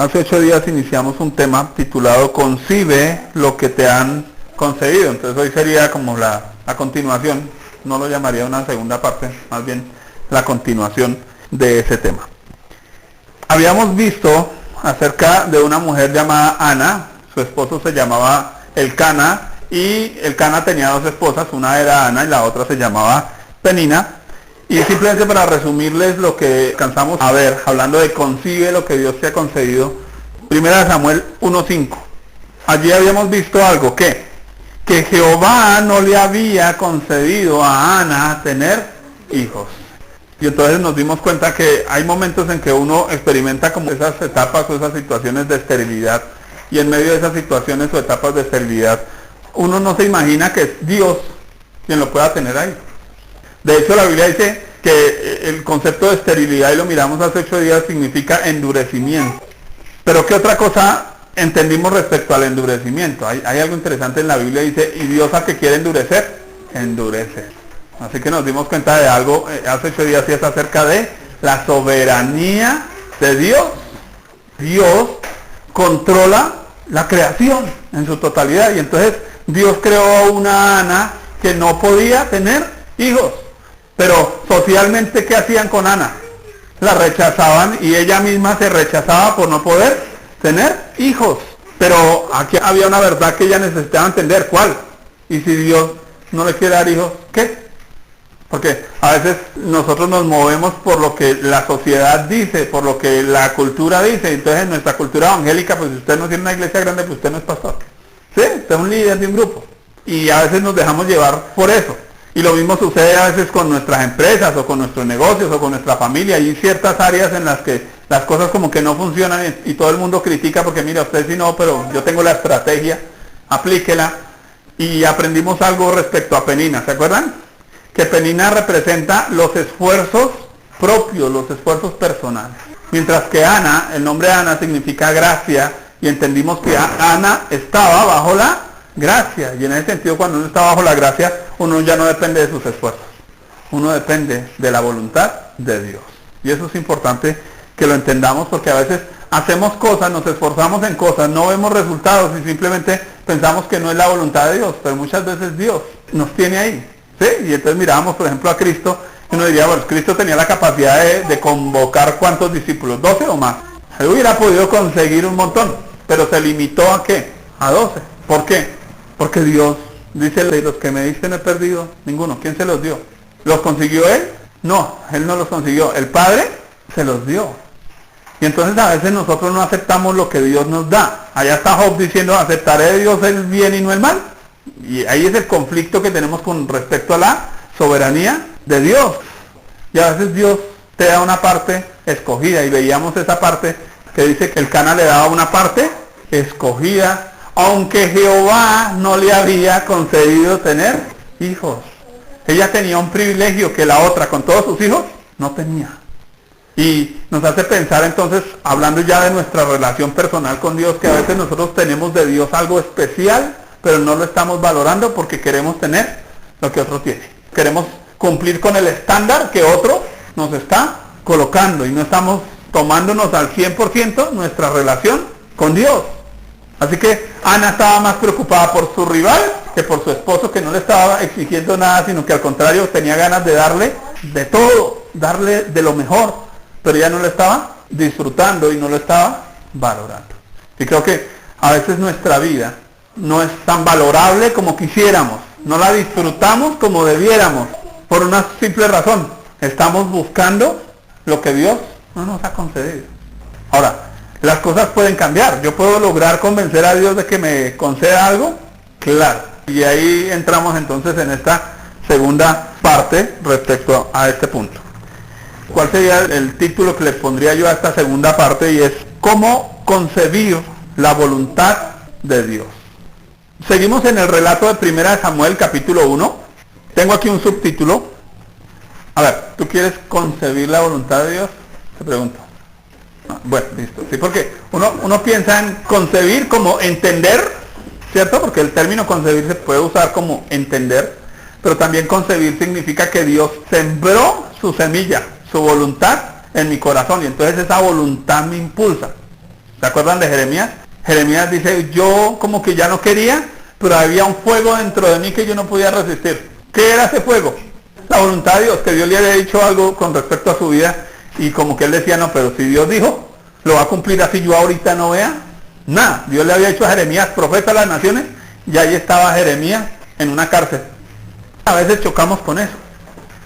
Hace 8 días iniciamos un tema titulado Concibe lo que te han concedido. Entonces hoy sería como la continuación, no lo llamaría una segunda parte, más bien la continuación de ese tema. Habíamos visto acerca de una mujer llamada Ana, su esposo se llamaba Elcana, y Elcana tenía dos esposas, una era Ana y la otra se llamaba Penina. Y simplemente para resumirles lo que alcanzamos a ver, hablando de concibe lo que Dios te ha concedido, 1 Samuel 1:5. Allí habíamos visto algo, que Jehová no le había concedido a Ana tener hijos. Y entonces nos dimos cuenta que hay momentos en que uno experimenta como esas etapas o esas situaciones de esterilidad, y en medio de esas situaciones o etapas de esterilidad, uno no se imagina que es Dios quien lo pueda tener ahí. De hecho, la Biblia dice que el concepto de esterilidad, y lo miramos hace 8 días, significa endurecimiento. Pero ¿qué otra cosa entendimos respecto al endurecimiento? Hay algo interesante en la Biblia, dice, y Dios al que quiere endurecer, endurece. Así que nos dimos cuenta de algo hace 8 días, y es acerca de la soberanía de Dios. Dios controla la creación en su totalidad, y entonces Dios creó a una Ana que no podía tener hijos. Pero socialmente, ¿qué hacían con Ana? La rechazaban, y ella misma se rechazaba por no poder tener hijos. Pero aquí había una verdad que ella necesitaba entender. ¿Cuál? Y si Dios no le quiere dar hijos, ¿qué? Porque a veces nosotros nos movemos por lo que la sociedad dice, por lo que la cultura dice. Entonces en nuestra cultura evangélica, pues si usted no tiene una iglesia grande, pues usted no es pastor. ¿Sí? Usted es un líder de un grupo. Y a veces nos dejamos llevar por eso. Y lo mismo sucede a veces con nuestras empresas o con nuestros negocios o con nuestra familia. Hay ciertas áreas en las que las cosas como que no funcionan y todo el mundo critica porque mira, usted sí no, pero yo tengo la estrategia, aplíquela. Y aprendimos algo respecto a Penina, ¿se acuerdan? Que Penina representa los esfuerzos propios, los esfuerzos personales. Mientras que Ana, el nombre Ana significa gracia, y entendimos que Ana estaba bajo la gracia, y en ese sentido cuando uno está bajo la gracia, uno ya no depende de sus esfuerzos, uno depende de la voluntad de Dios. Y eso es importante que lo entendamos, porque a veces hacemos cosas, nos esforzamos en cosas, no vemos resultados y simplemente pensamos que no es la voluntad de Dios, pero muchas veces Dios nos tiene ahí, ¿sí? Y entonces miramos por ejemplo a Cristo, y uno diría, bueno, Cristo tenía la capacidad de convocar ¿cuántos discípulos? 12 o más. Él hubiera podido conseguir un montón, pero se limitó ¿a qué? A 12. ¿Por qué? Porque Dios dice, de los que me diste no he perdido ninguno. ¿Quién se los dio? ¿Los consiguió Él? No, Él no los consiguió. El Padre se los dio. Y entonces a veces nosotros no aceptamos lo que Dios nos da. Allá está Job diciendo, ¿aceptaré de Dios el bien y no el mal? Y ahí es el conflicto que tenemos con respecto a la soberanía de Dios. Y a veces Dios te da una parte escogida, y veíamos esa parte que dice que Elcana le daba una parte escogida, aunque Jehová no le había concedido tener hijos. Ella tenía un privilegio que la otra, con todos sus hijos, no tenía. Y nos hace pensar entonces, hablando ya de nuestra relación personal con Dios, que a veces nosotros tenemos de Dios algo especial, pero no lo estamos valorando porque queremos tener lo que otro tiene. Queremos cumplir con el estándar que otro nos está colocando, y no estamos tomándonos al 100% nuestra relación con Dios. Así que Ana estaba más preocupada por su rival que por su esposo, que no le estaba exigiendo nada, sino que al contrario tenía ganas de darle de todo, darle de lo mejor, pero ella no lo estaba disfrutando y no lo estaba valorando. Y creo que a veces nuestra vida no es tan valorable como quisiéramos, no la disfrutamos como debiéramos, por una simple razón: estamos buscando lo que Dios no nos ha concedido. Ahora, las cosas pueden cambiar. ¿Yo puedo lograr convencer a Dios de que me conceda algo? Claro. Y ahí entramos entonces en esta segunda parte respecto a este punto. ¿Cuál sería el título que le pondría yo a esta segunda parte? Y es ¿cómo concebir la voluntad de Dios? Seguimos en el relato de 1 Samuel capítulo 1. Tengo aquí un subtítulo. A ver, ¿tú quieres concebir la voluntad de Dios? Te pregunto. Bueno, listo. Sí, porque uno piensa en concebir como entender, ¿cierto? Porque el término concebir se puede usar como entender, pero también concebir significa que Dios sembró su semilla, su voluntad en mi corazón, y entonces esa voluntad me impulsa. ¿Se acuerdan de Jeremías? Jeremías dice, yo como que ya no quería, pero había un fuego dentro de mí que yo no podía resistir. ¿Qué era ese fuego? La voluntad de Dios, que Dios le había dicho algo con respecto a su vida, y como que él decía, no, pero si Dios dijo, lo va a cumplir así yo ahorita no vea nada. Dios le había dicho a Jeremías, profeta de las naciones, y ahí estaba Jeremías en una cárcel. A veces chocamos con eso.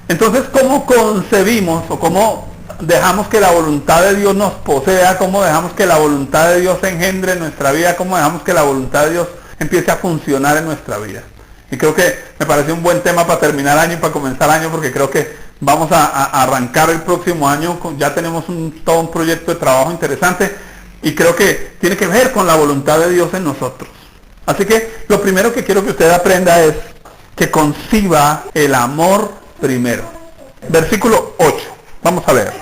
Entonces, ¿cómo concebimos o cómo dejamos que la voluntad de Dios nos posea? ¿Cómo dejamos que la voluntad de Dios se engendre en nuestra vida? ¿Cómo dejamos que la voluntad de Dios empiece a funcionar en nuestra vida? Y creo que me parece un buen tema para terminar el año y para comenzar el año, porque creo que vamos a arrancar el próximo año, ya tenemos todo un proyecto de trabajo interesante, y creo que tiene que ver con la voluntad de Dios en nosotros. Así que lo primero que quiero que usted aprenda es que conciba el amor primero. Versículo 8, vamos a ver.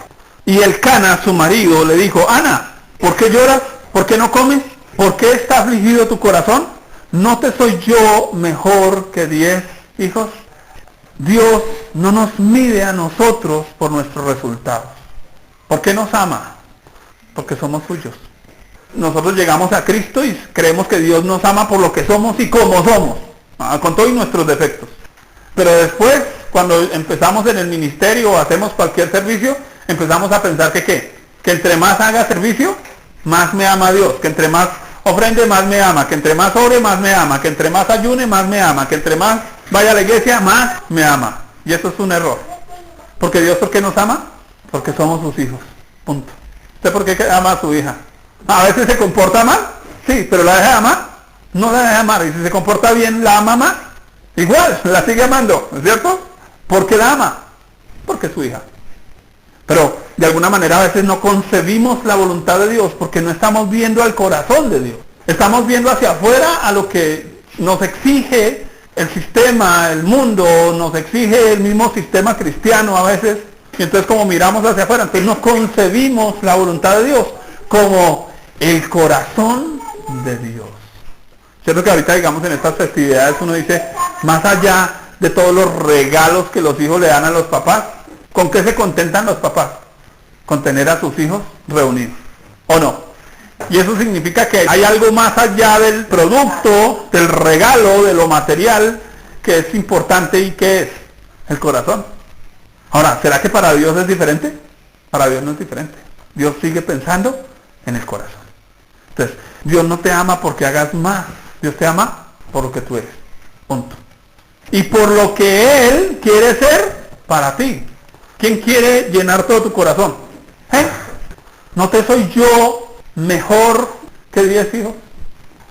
Y Elcana, su marido, le dijo, Ana, ¿por qué lloras? ¿Por qué no comes? ¿Por qué está afligido tu corazón? ¿No te soy yo mejor que 10 hijos? Dios no nos mide a nosotros por nuestros resultados. ¿Por qué nos ama? Porque somos suyos. Nosotros llegamos a Cristo y creemos que Dios nos ama por lo que somos y como somos, con todos nuestros defectos. Pero después, cuando empezamos en el ministerio o hacemos cualquier servicio, empezamos a pensar que ¿qué? Que entre más haga servicio, más me ama Dios. Que entre más ofrende, más me ama. Que entre más ore, más me ama. Que entre más ayune, más me ama. Que entre más vaya a la iglesia, más me ama. Y eso es un error. Porque Dios, ¿por qué nos ama? Porque somos sus hijos. Punto. ¿Usted por qué ama a su hija? A veces se comporta mal, sí, pero la deja de amar. No la deja de amar. Y si se comporta bien, la ama más. Igual, la sigue amando, ¿no es cierto? ¿Por qué la ama? Porque es su hija. Pero de alguna manera a veces no concebimos la voluntad de Dios porque no estamos viendo al corazón de Dios. Estamos viendo hacia afuera a lo que nos exige el sistema, el mundo, nos exige el mismo sistema cristiano a veces. Y entonces como miramos hacia afuera, entonces no concebimos la voluntad de Dios como el corazón de Dios. Cierto que ahorita, digamos, en estas festividades uno dice, más allá de todos los regalos que los hijos le dan a los papás, ¿con qué se contentan los papás? Con tener a sus hijos reunidos, ¿o no? Y eso significa que hay algo más allá del producto, del regalo, de lo material, que es importante. ¿Y qué es? El corazón. Ahora, ¿será que para Dios es diferente? Para Dios no es diferente. Dios sigue pensando en el corazón. Entonces, Dios no te ama porque hagas más. Dios te ama por lo que tú eres. Punto. Y por lo que Él quiere ser para ti. ¿Quién quiere llenar todo tu corazón? ¿No te soy yo mejor que 10 hijos?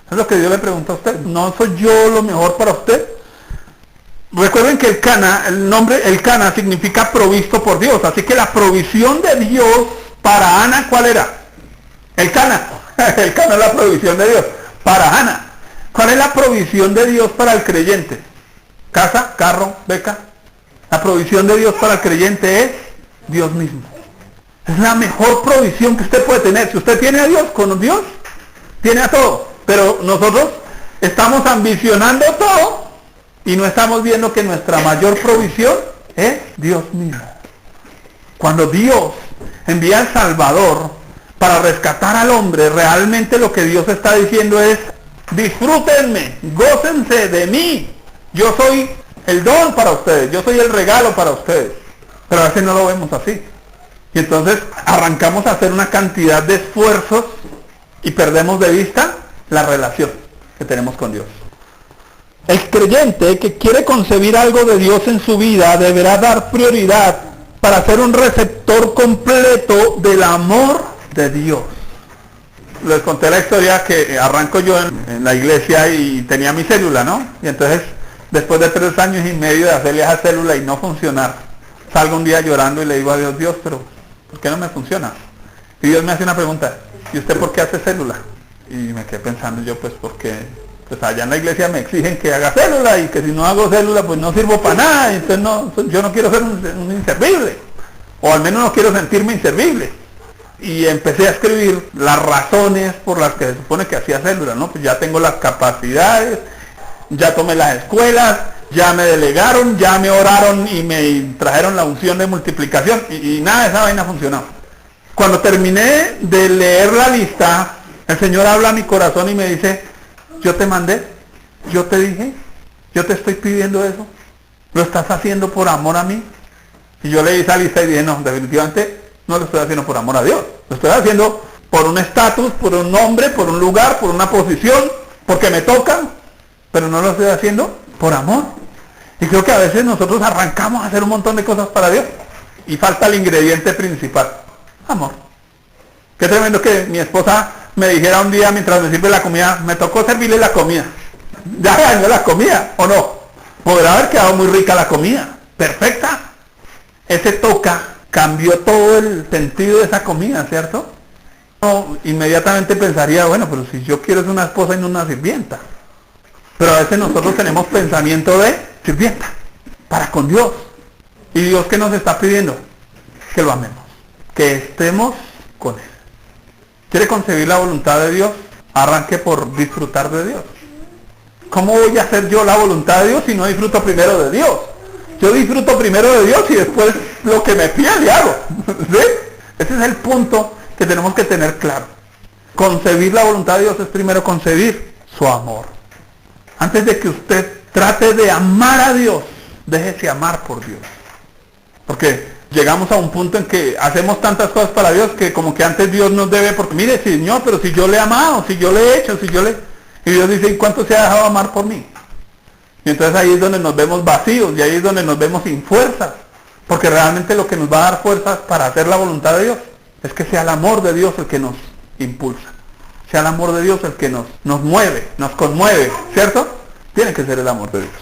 Es lo que Dios le pregunta a usted. ¿No soy yo lo mejor para usted? Recuerden que el nombre Elcana significa provisto por Dios. Así que la provisión de Dios para Ana, ¿cuál era? Elcana. Elcana es la provisión de Dios para Ana. ¿Cuál es la provisión de Dios para el creyente? Casa, carro, beca. La provisión de Dios para el creyente es Dios mismo. Es la mejor provisión que usted puede tener. Si usted tiene a Dios, con Dios, tiene a todo. Pero nosotros estamos ambicionando todo y no estamos viendo que nuestra mayor provisión es Dios mismo. Cuando Dios envía al Salvador para rescatar al hombre, realmente lo que Dios está diciendo es, disfrútenme, gócense de mí. Yo soy el don para ustedes, yo soy el regalo para ustedes. Pero a veces no lo vemos así. Y entonces arrancamos a hacer una cantidad de esfuerzos y perdemos de vista la relación que tenemos con Dios. El creyente que quiere concebir algo de Dios en su vida deberá dar prioridad para ser un receptor completo del amor de Dios. Les conté la historia que arranco yo en la iglesia y tenía mi célula, ¿no? Y entonces, después de 3 años y medio de hacerle esa célula y no funcionar, salgo un día llorando y le digo a Dios, Dios, pero ¿por qué no me funciona? Y Dios me hace una pregunta, ¿y usted por qué hace célula? Y me quedé pensando yo, pues porque pues allá en la iglesia me exigen que haga célula y que si no hago célula pues no sirvo para nada, y entonces no, yo no quiero ser un inservible, o al menos no quiero sentirme inservible. Y empecé a escribir las razones por las que se supone que hacía célula, ¿no? Pues ya tengo las capacidades, ya tomé las escuelas, ya me delegaron, ya me oraron y me trajeron la unción de multiplicación y nada de esa vaina funcionó. Cuando terminé de leer la lista, El Señor habla a mi corazón y me dice, yo te mandé, yo te dije, yo te estoy pidiendo eso. ¿Lo estás haciendo por amor a mí? Y yo le hice a Lisa y dije, no, definitivamente no lo estoy haciendo por amor a Dios. Lo estoy haciendo por un estatus, por un nombre, por un lugar, por una posición, porque me toca, pero no lo estoy haciendo por amor. Y creo que a veces nosotros arrancamos a hacer un montón de cosas para Dios y falta el ingrediente principal, amor. Qué tremendo que mi esposa me dijera un día mientras me sirve la comida, me tocó servirle la comida. ¿Ya se dañó la comida o no? Podrá haber quedado muy rica la comida, perfecta. Ese toca cambió todo el sentido de esa comida, ¿cierto? No, inmediatamente pensaría, bueno, pero si yo quiero es una esposa y no una sirvienta. Pero a veces nosotros tenemos pensamiento de sirvienta, para con Dios. ¿Y Dios qué nos está pidiendo? Que lo amemos, que estemos con Él. ¿Quiere concebir la voluntad de Dios? Arranque por disfrutar de Dios. ¿Cómo voy a hacer yo la voluntad de Dios si no disfruto primero de Dios? Yo disfruto primero de Dios y después lo que me pida le hago. ¿Sí? Ese es el punto que tenemos que tener claro. Concebir la voluntad de Dios es primero concebir su amor. Antes de que usted trate de amar a Dios, déjese amar por Dios. Porque llegamos a un punto en que hacemos tantas cosas para Dios que como que antes Dios nos debe, porque mire, Señor, pero si yo le he amado, si yo le he hecho, si yo le... Y Dios dice, ¿y cuánto se ha dejado amar por mí? Y entonces ahí es donde nos vemos vacíos, y ahí es donde nos vemos sin fuerzas. Porque realmente lo que nos va a dar fuerzas para hacer la voluntad de Dios es que sea el amor de Dios el que nos impulsa. Sea el amor de Dios el que nos mueve, nos conmueve, ¿cierto? Tiene que ser el amor de Dios.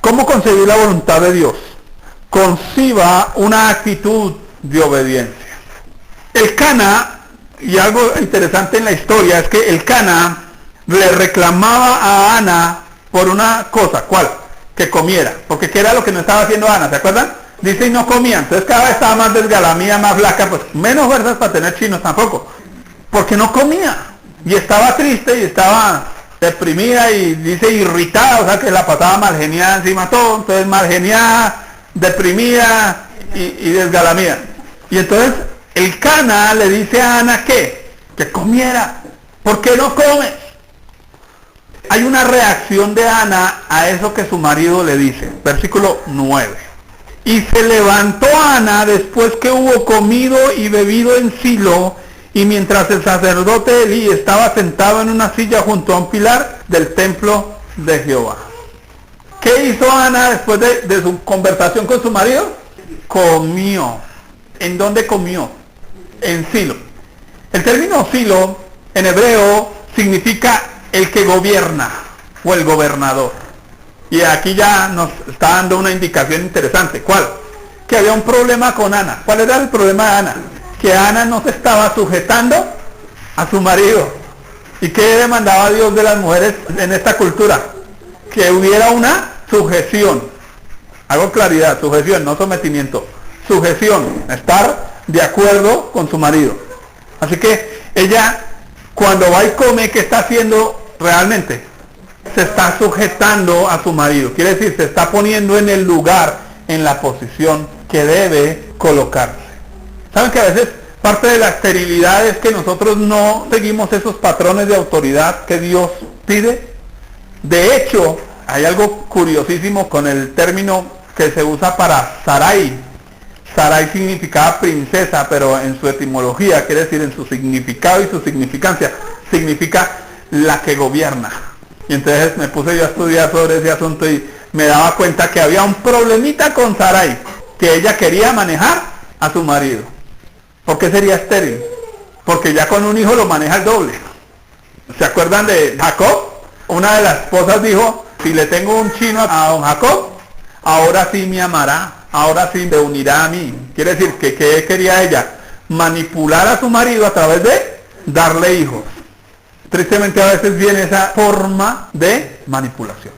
¿Cómo concebir la voluntad de Dios? Conciba una actitud de obediencia. El Cana, y algo interesante en la historia, es que el Cana le reclamaba a Ana por una cosa, ¿cuál? Que comiera, porque ¿qué era lo que no estaba haciendo Ana? ¿Se acuerdan? Dice y no comía, entonces cada vez estaba más desgalamía, más flaca, pues menos fuerzas para tener chinos tampoco, porque no comía, y estaba triste y estaba deprimida y dice irritada, o sea que la pasaba mal geniada encima todo, entonces mal geniada, deprimida y desgalamida. Y entonces el Cana le dice a Ana que comiera. ¿Por qué no comes? Hay una reacción de Ana a eso que su marido le dice. Versículo 9. Y se levantó Ana después que hubo comido y bebido en Silo, y mientras el sacerdote Elí estaba sentado en una silla junto a un pilar del templo de Jehová. ¿Qué hizo Ana después de su conversación con su marido? Comió. ¿En dónde comió? En Silo. El término Silo en hebreo significa el que gobierna o el gobernador. Y aquí ya nos está dando una indicación interesante. ¿Cuál? Que había un problema con Ana. ¿Cuál era el problema de Ana? Que Ana no se estaba sujetando a su marido. ¿Y qué demandaba Dios de las mujeres en esta cultura? Que hubiera una sujeción. Hago claridad, sujeción, no sometimiento. Sujeción, estar de acuerdo con su marido. Así que ella, cuando va y come, ¿qué está haciendo realmente? Se está sujetando a su marido. Quiere decir, se está poniendo en el lugar, en la posición que debe colocarse. ¿Saben que a veces parte de la esterilidad es que nosotros no seguimos esos patrones de autoridad que Dios pide? De hecho, hay algo curiosísimo con el término que se usa para Sarai. Sarai significaba princesa, pero en su etimología, quiere decir en su significado y su significancia, significa la que gobierna. Y entonces me puse yo a estudiar sobre ese asunto y me daba cuenta que había un problemita con Sarai, que ella quería manejar a su marido. ¿Por qué sería estéril? Porque ya con un hijo lo maneja el doble. ¿Se acuerdan de Jacob? Una de las esposas dijo, si le tengo un chino a don Jacob, ahora sí me amará, ahora sí me unirá a mí. Quiere decir que ¿qué quería ella? Manipular a su marido a través de darle hijos. Tristemente a veces viene esa forma de manipulación.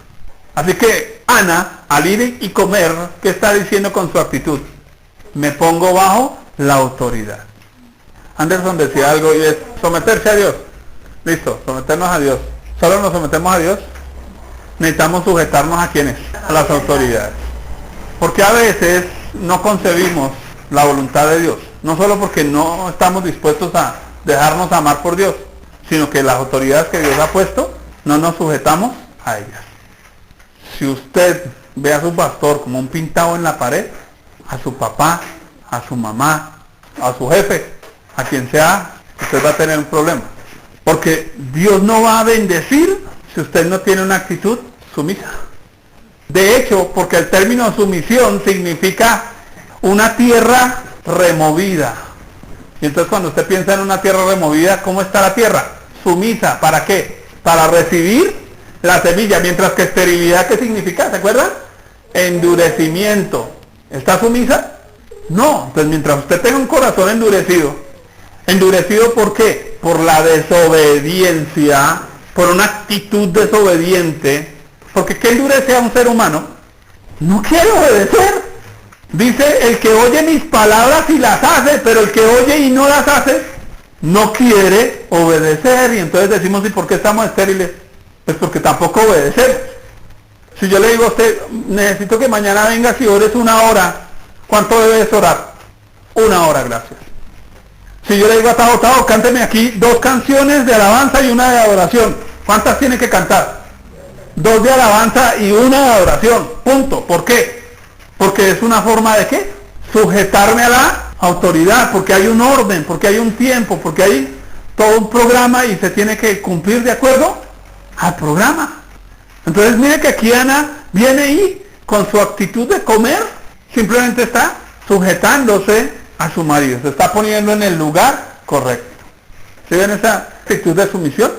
Así que Ana, al ir y comer, ¿qué está diciendo con su actitud? Me pongo bajo la autoridad. Anderson decía algo y es someterse a Dios. Listo, someternos a Dios. ¿Solo nos sometemos a Dios? Necesitamos sujetarnos a ¿quiénes? A las autoridades. Porque a veces no concebimos la voluntad de Dios. No solo porque no estamos dispuestos a dejarnos amar por Dios, sino que las autoridades que Dios ha puesto, no nos sujetamos a ellas. Si usted ve a su pastor como un pintado en la pared, a su papá, a su mamá, a su jefe, a quien sea, usted va a tener un problema. Porque Dios no va a bendecir si usted no tiene una actitud sumisa. De hecho, porque el término sumisión significa una tierra removida. Y entonces cuando usted piensa en una tierra removida, ¿cómo está la tierra? Sumisa. ¿Para qué? Para recibir la semilla. Mientras que esterilidad, ¿qué significa? ¿Se acuerdan? Endurecimiento. ¿Está sumisa? No. Entonces mientras usted tenga un corazón endurecido, ¿endurecido por qué? Por la desobediencia, por una actitud desobediente. Porque ¿qué endurece a un ser humano? No quiere obedecer. Dice, el que oye mis palabras y las hace, pero el que oye y no las hace, no quiere obedecer. Y entonces decimos, ¿y por qué estamos estériles? Pues porque tampoco obedecemos. Si yo le digo a usted, necesito que mañana vengas y ores 1 hora, ¿cuánto debes orar? 1 hora, gracias. Si yo le digo a Tajo, cánteme aquí 2 canciones de alabanza y 1 de adoración, ¿cuántas tiene que cantar? 2 de alabanza y 1 de adoración, punto. ¿Por qué? Porque es una forma de ¿qué? Sujetarme a la autoridad, porque hay un orden, porque hay un tiempo, porque hay todo un programa y se tiene que cumplir de acuerdo al programa. Entonces mire que aquí Ana viene y con su actitud de comer simplemente está sujetándose a su marido, se está poniendo en el lugar correcto. ¿Sí ven esa actitud de sumisión?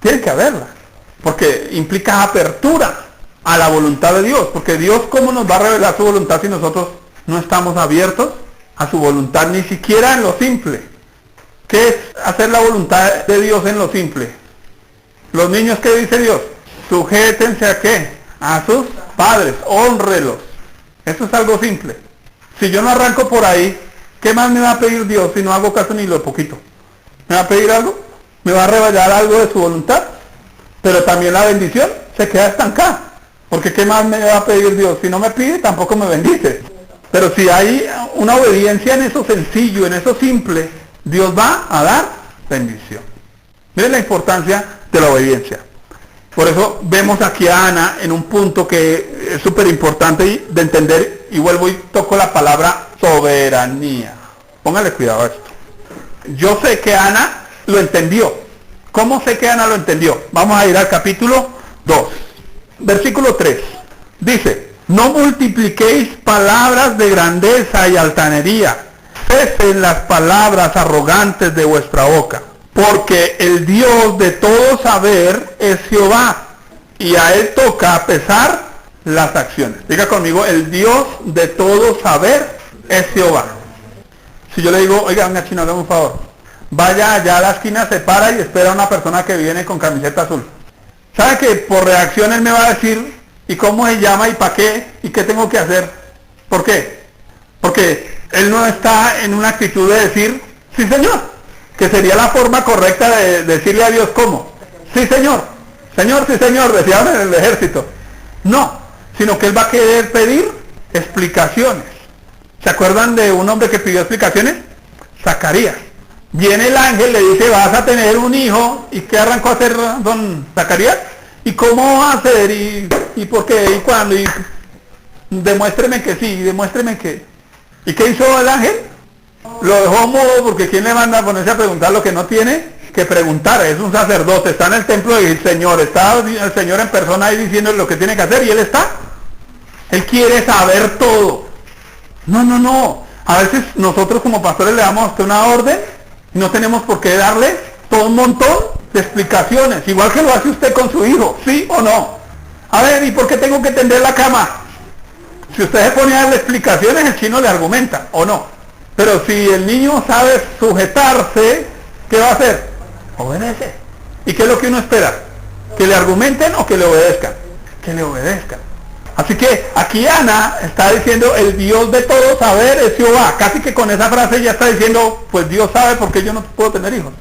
Tiene que haberla, porque implica apertura a la voluntad de Dios, porque Dios ¿cómo nos va a revelar su voluntad si nosotros no estamos abiertos a su voluntad, ni siquiera en lo simple? ¿Qué es hacer la voluntad de Dios en lo simple? Los niños, ¿qué dice Dios? Sujétense ¿a qué? A sus padres, hónrelos. Eso es algo simple. Si yo no arranco por ahí, ¿qué más me va a pedir Dios si no hago caso ni lo poquito? ¿Me va a pedir algo? ¿Me va a revelar algo de su voluntad? Pero también la bendición se queda estancada. Porque ¿qué más me va a pedir Dios? Si no me pide, tampoco me bendice. Pero si hay una obediencia en eso sencillo, en eso simple, Dios va a dar bendición. Miren la importancia de la obediencia. Por eso vemos aquí a Ana en un punto que es súper importante de entender, y vuelvo y toco la palabra soberanía. Póngale cuidado a esto. Yo sé que Ana lo entendió. ¿Cómo sé que Ana lo entendió? Vamos a ir al capítulo 2. Versículo 3, dice, no multipliquéis palabras de grandeza y altanería, cesen las palabras arrogantes de vuestra boca, porque el Dios de todo saber es Jehová, y a él toca pesar las acciones. Diga conmigo, el Dios de todo saber es Jehová. Si yo le digo, oiga, una china, hágame un favor, vaya allá a la esquina, se para y espera a una persona que viene con camiseta azul. ¿Sabe que por reacción él me va a decir, ¿y cómo se llama? ¿Y para qué? ¿Y qué tengo que hacer? ¿Por qué? Porque él no está en una actitud de decir, sí señor, que sería la forma correcta de decirle a Dios cómo. Sí señor, señor, sí señor, decían en el ejército. No, sino que él va a querer pedir explicaciones. ¿Se acuerdan de un hombre que pidió explicaciones? Zacarías. Viene el ángel, le dice, vas a tener un hijo. ¿Y qué arrancó a hacer don Zacarías? ¿Y cómo va a hacer? ¿Y por qué? ¿Y cuándo? Y demuéstreme que sí, demuéstreme que... ¿Y qué hizo el ángel? Lo dejó mudo, porque ¿quién le manda a ponerse a preguntar lo que no tiene que preguntar? Es un sacerdote, está en el templo del Señor, está el Señor en persona ahí diciendo lo que tiene que hacer, y él está. Él quiere saber todo. No. A veces nosotros como pastores le damos a usted una orden, y no tenemos por qué darle todo un montón de explicaciones, igual que lo hace usted con su hijo, ¿sí o no? A ver, ¿y por qué tengo que tender la cama? Si usted se pone a darle explicaciones, el chino le argumenta, ¿o no? Pero si el niño sabe sujetarse, ¿qué va a hacer? Obedece. ¿Y qué es lo que uno espera? ¿Que le argumenten o que le obedezcan? Que le obedezcan. Así que aquí Ana está diciendo, el Dios de todo saber es Jehová. Casi que con esa frase ya está diciendo, pues Dios sabe por qué yo no puedo tener hijos.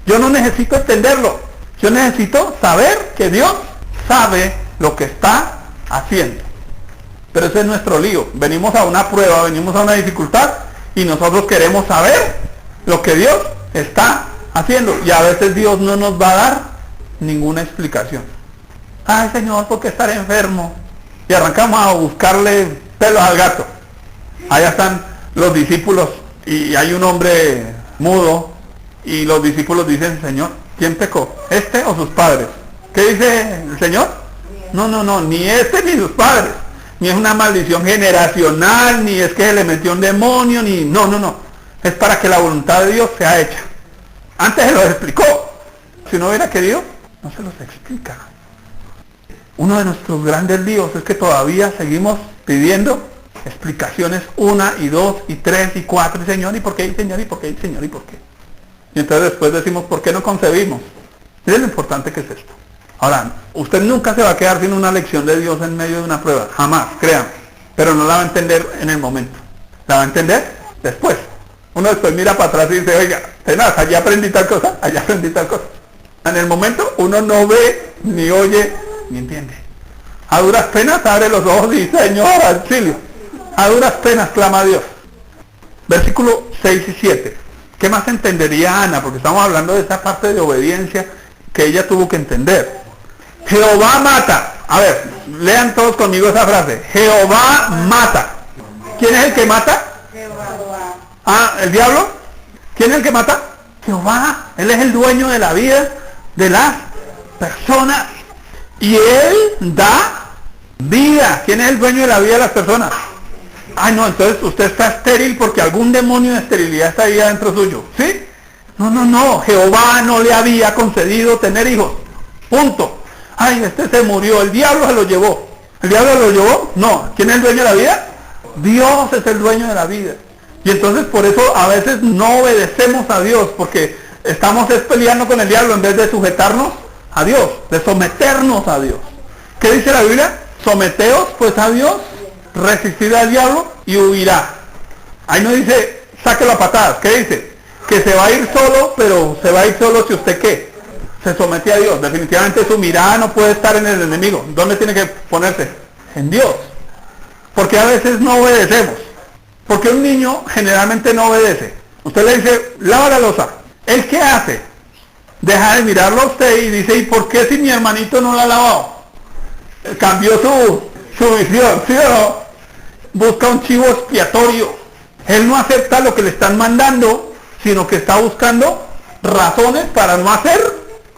Yo no necesito entenderlo. Yo necesito saber que Dios sabe lo que está haciendo. Pero ese es nuestro lío. Venimos a una prueba, venimos a una dificultad y nosotros queremos saber lo que Dios está haciendo. Y a veces Dios no nos va a dar ninguna explicación. Ay, Señor, ¿por qué estar enfermo? Y arrancamos a buscarle pelos al gato. Allá están los discípulos y hay un hombre mudo y los discípulos dicen, Señor, ¿quién pecó? ¿Este o sus padres? ¿Qué dice el Señor? No, ni este ni sus padres. Ni es una maldición generacional, ni es que se le metió un demonio, ni... No. Es para que la voluntad de Dios sea hecha. Antes se los explicó. Si no hubiera querido, no se los explica. Uno de nuestros grandes líos es que todavía seguimos pidiendo explicaciones 1 y 2 y 3 y 4, y Señor, ¿y por qué? Y Señor, ¿y por qué? Y Señor, ¿y por qué? Y entonces después decimos, ¿por qué no concebimos? Miren lo importante que es esto. Ahora, usted nunca se va a quedar sin una lección de Dios en medio de una prueba, jamás, créanme. Pero no la va a entender en el momento. La va a entender después. Uno después mira para atrás y dice, oiga, tenaz, allá aprendí tal cosa, allá aprendí tal cosa. En el momento uno no ve, ni oye, ni entiende. A duras penas abre los ojos y dice, Señor, auxilio. A duras penas clama a Dios. Versículo 6 y 7. ¿Qué más entendería Ana? Porque estamos hablando de esa parte de obediencia que ella tuvo que entender. Jehová mata. A ver, lean todos conmigo esa frase. Jehová mata. ¿Quién es el que mata? Jehová. Ah, ¿el diablo? ¿Quién es el que mata? Jehová. Él es el dueño de la vida de las personas. Y Él da vida. ¿Quién es el dueño de la vida de las personas? Ay, no, entonces usted está estéril porque algún demonio de esterilidad está ahí adentro suyo. ¿Sí? No. Jehová no le había concedido tener hijos. Punto. Ay, este se murió. El diablo se lo llevó. ¿El diablo lo llevó? No. ¿Quién es el dueño de la vida? Dios es el dueño de la vida. Y entonces por eso a veces no obedecemos a Dios, porque estamos peleando con el diablo en vez de sujetarnos a Dios, de someternos a Dios. ¿Qué dice la Biblia? Someteos pues a Dios, resistid al diablo y huirá. Ahí no dice, sáquelo a patadas. ¿Qué dice? Que se va a ir solo, pero se va a ir solo si usted ¿qué? Se somete a Dios. Definitivamente su mirada no puede estar en el enemigo. ¿Dónde tiene que ponerse? En Dios. Porque a veces no obedecemos. Porque un niño generalmente no obedece. Usted le dice, lava la loza. ¿Él qué hace? Deja de mirarlo a usted y dice, ¿y por qué si mi hermanito no la ha lavado? Cambió su visión, ¿sí o no? Busca un chivo expiatorio. Él no acepta lo que le están mandando, sino que está buscando razones para no hacer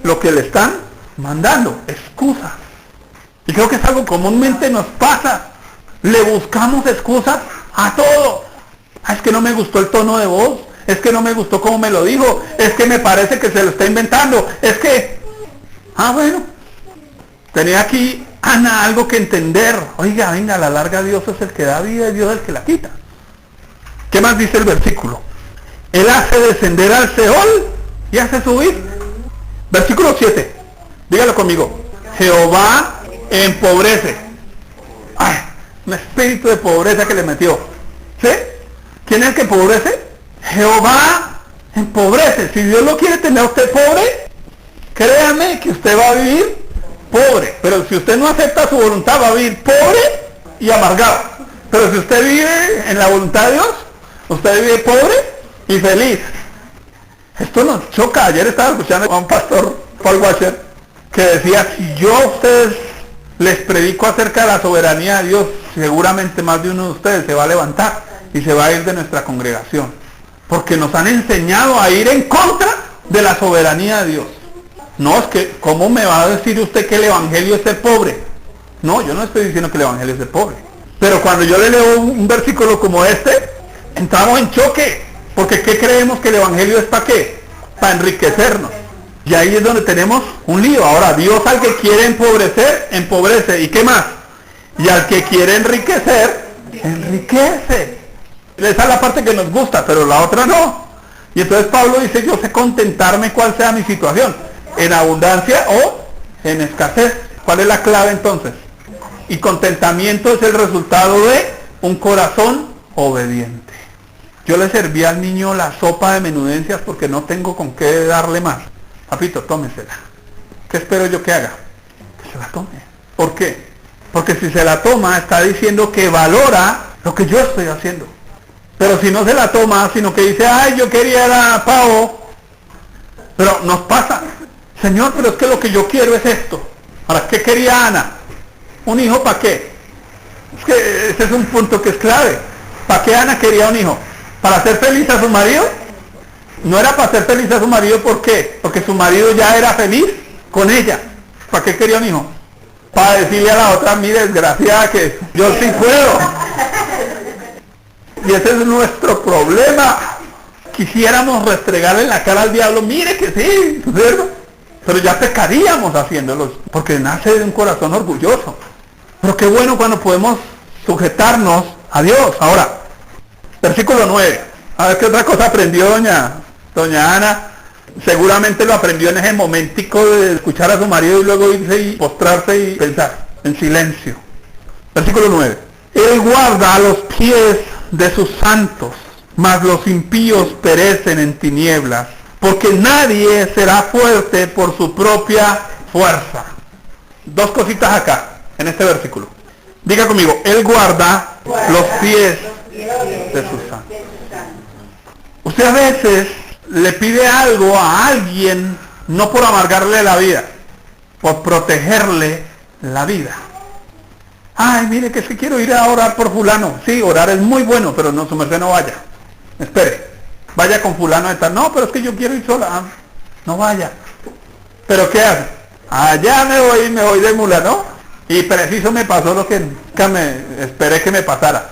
lo que le están mandando. Excusas. Y creo que es algo comúnmente nos pasa. Le buscamos excusas a todo. Es que no me gustó el tono de voz. Es que no me gustó cómo me lo dijo. Es que me parece que se lo está inventando. Es que... bueno. Tenía aquí Ana algo que entender. Oiga, venga, a la larga Dios es el que da vida y Dios es el que la quita. ¿Qué más dice el versículo? Él hace descender al Seol y hace subir. Versículo 7. Dígalo conmigo. Jehová empobrece. Ay, un espíritu de pobreza que le metió. ¿Sí? ¿Quién es el que empobrece? Jehová empobrece. Si Dios lo quiere tener a usted pobre, créame que usted va a vivir pobre. Pero si usted no acepta su voluntad, va a vivir pobre y amargado. Pero si usted vive en la voluntad de Dios, usted vive pobre y feliz. Esto nos choca. Ayer estaba escuchando a un pastor, Paul Washer, que decía, si yo a ustedes les predico acerca de la soberanía de Dios, seguramente más de uno de ustedes se va a levantar y se va a ir de nuestra congregación. Porque nos han enseñado a ir en contra de la soberanía de Dios. No, es que, ¿cómo me va a decir usted que el evangelio es ser pobre? No, yo no estoy diciendo que el evangelio es ser pobre. Pero cuando yo le leo un versículo como este, entramos en choque. Porque ¿qué creemos que el evangelio es para qué? Para enriquecernos. Y ahí es donde tenemos un lío. Ahora, Dios al que quiere empobrecer, empobrece. ¿Y qué más? Y al que quiere enriquecer, enriquece. Esa es la parte que nos gusta, pero la otra no. Y entonces Pablo dice, yo sé contentarme cuál sea mi situación. En abundancia o en escasez. ¿Cuál es la clave entonces? Y contentamiento es el resultado de un corazón obediente. Yo le serví al niño la sopa de menudencias porque no tengo con qué darle más. Papito, tómesela. ¿Qué espero yo que haga? Que se la tome. ¿Por qué? Porque si se la toma, está diciendo que valora lo que yo estoy haciendo. Pero si no se la toma, sino que dice, ay, yo quería la pavo, Pero nos pasa, Señor, pero es que lo que yo quiero es esto. Ahora, ¿qué quería Ana? ¿Un hijo para qué? Es que ese es un punto que es clave. ¿Para qué Ana quería un hijo? ¿Para hacer feliz a su marido? No era para hacer feliz a su marido, ¿por qué? Porque su marido ya era feliz con ella. ¿Para qué quería un hijo? Para decirle a la otra, mire, desgraciada, que yo sí puedo. Y ese es nuestro problema. Quisiéramos restregarle en la cara al diablo, mire que sí, ¿cierto? Pero ya pecaríamos haciéndolos, porque nace de un corazón orgulloso. Pero qué bueno cuando podemos sujetarnos a Dios. Ahora, versículo 9. A ver qué otra cosa aprendió doña Ana. Seguramente lo aprendió en ese momentico de escuchar a su marido y luego irse y postrarse y pensar en silencio. Versículo 9. Él guarda a los pies de sus santos, mas los impíos perecen en tinieblas, porque nadie será fuerte por su propia fuerza. Dos cositas acá, en este versículo. Diga conmigo, Él guarda los pies de sus santos. Usted a veces le pide algo a alguien, no por amargarle la vida, por protegerle la vida. Ay, mire que si quiero ir a orar por fulano. Sí, orar es muy bueno, pero no, su merced no vaya. Espere, vaya con fulano de tal. No, pero es que yo quiero ir sola. Ah, no vaya. ¿Pero qué hace? Allá me voy de mula, ¿no? Y preciso me pasó lo que esperé que me pasara.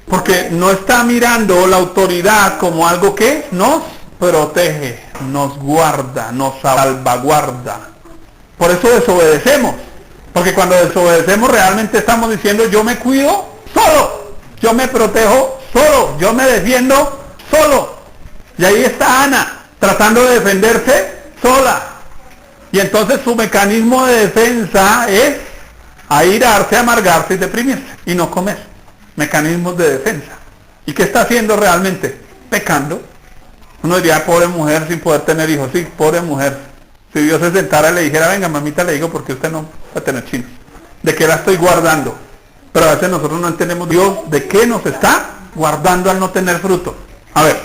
Porque no está mirando la autoridad como algo que nos protege, nos guarda, nos salvaguarda. Por eso desobedecemos. Porque cuando desobedecemos realmente estamos diciendo, yo me cuido solo, yo me protejo solo, yo me defiendo solo. Y ahí está Ana, tratando de defenderse sola. Y entonces su mecanismo de defensa es airarse, amargarse y deprimirse y no comer. Mecanismos de defensa. ¿Y qué está haciendo realmente? Pecando. Uno diría, pobre mujer sin poder tener hijos. Sí, pobre mujer. Si Dios se sentara y le dijera, venga mamita, le digo, porque usted no va a tener chinos. ¿De qué la estoy guardando? Pero a veces nosotros no entendemos Dios de qué nos está guardando al no tener fruto. A ver,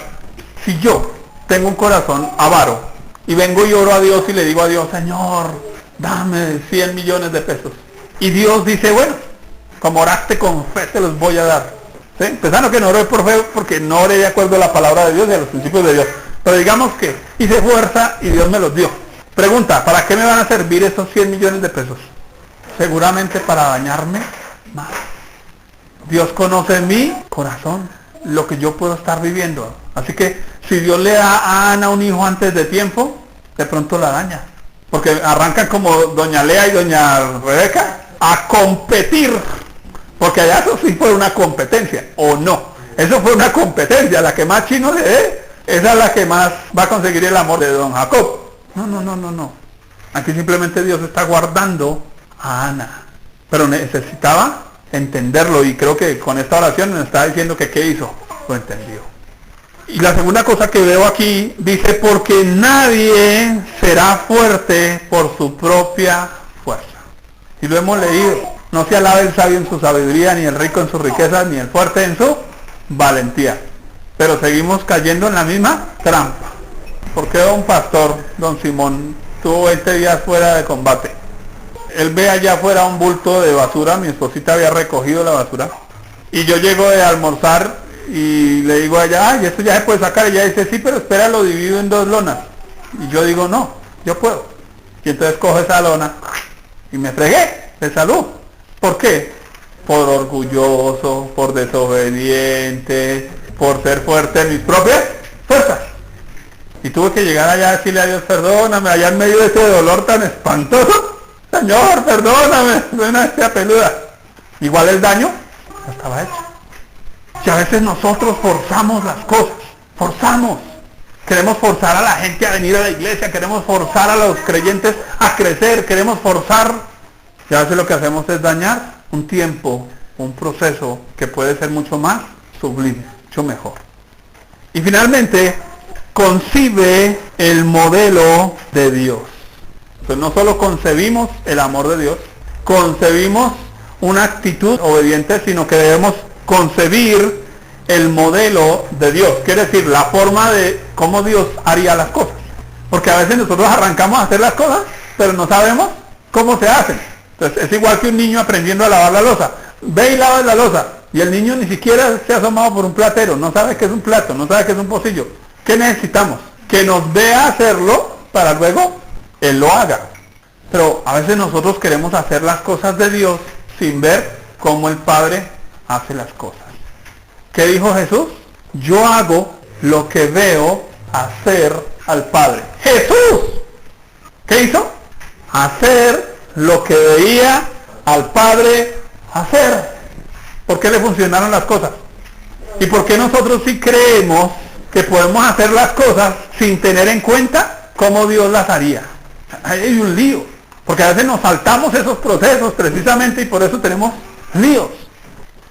si yo tengo un corazón avaro y vengo y oro a Dios y le digo a Dios, Señor, dame 100 millones de pesos. Y Dios dice, bueno, como oraste con fe te los voy a dar. ¿Sí? Pensando que no oré por fe porque no oré de acuerdo a la palabra de Dios y a los principios de Dios. Pero digamos que hice fuerza y Dios me los dio. Pregunta, ¿para qué me van a servir esos 100 millones de pesos? Seguramente para dañarme más. Dios conoce mi corazón, lo que yo puedo estar viviendo. Así que si Dios le da a Ana un hijo antes de tiempo, de pronto la daña. Porque arrancan como doña Lea y doña Rebeca a competir. Porque allá eso sí fue una competencia, o no. Eso fue una competencia, la que más chino le dé, esa es la que más va a conseguir el amor de don Jacob. No. Aquí simplemente Dios está guardando a Ana. Pero necesitaba entenderlo y creo que con esta oración nos está diciendo que ¿qué hizo? Lo entendió. Y la segunda cosa que veo aquí dice, porque nadie será fuerte por su propia fuerza. Y lo hemos leído. No se alabe el sabio en su sabiduría, ni el rico en sus riquezas, ni el fuerte en su valentía. Pero seguimos cayendo en la misma trampa. ¿Por qué don pastor, don Simón, tuvo 20 días fuera de combate? Él ve allá afuera un bulto de basura, mi esposita había recogido la basura, y yo llego de almorzar y le digo a ella, ay, esto ya se puede sacar, y ella dice, sí, pero espera, lo divido en 2 lonas. Y yo digo, no, yo puedo. Y entonces cojo esa lona y me fregué de salud. ¿Por qué? Por orgulloso, por desobediente, por ser fuerte en mis propias fuerzas. Y tuve que llegar allá a decirle a Dios, perdóname, allá en medio de ese dolor tan espantoso. Señor, perdóname, suena esta peluda. Igual el daño ya estaba hecho. Y a veces nosotros forzamos las cosas, forzamos. Queremos forzar a la gente a venir a la iglesia, queremos forzar a los creyentes a crecer, queremos forzar. Y a veces lo que hacemos es dañar un tiempo, un proceso que puede ser mucho más sublime, mucho mejor. Y finalmente, concibe el modelo de Dios. Entonces no solo concebimos el amor de Dios, concebimos una actitud obediente, sino que debemos concebir el modelo de Dios. Quiere decir, la forma de cómo Dios haría las cosas. Porque a veces nosotros arrancamos a hacer las cosas, pero no sabemos cómo se hacen. Entonces es igual que un niño aprendiendo a lavar la loza. Ve y lava la loza. Y el niño ni siquiera se ha asomado por un platero, no sabe qué es un plato, no sabe qué es un pocillo. ¿Qué necesitamos? Que nos vea hacerlo para luego él lo haga. Pero a veces nosotros queremos hacer las cosas de Dios sin ver cómo el Padre hace las cosas. ¿Qué dijo Jesús? Yo hago lo que veo hacer al Padre. ¡Jesús! ¿Qué hizo? Hacer lo que veía al Padre hacer. ¿Por qué le funcionaron las cosas? ¿Y por qué nosotros sí creemos que podemos hacer las cosas sin tener en cuenta cómo Dios las haría? Hay un lío, porque a veces nos saltamos esos procesos precisamente y por eso tenemos líos.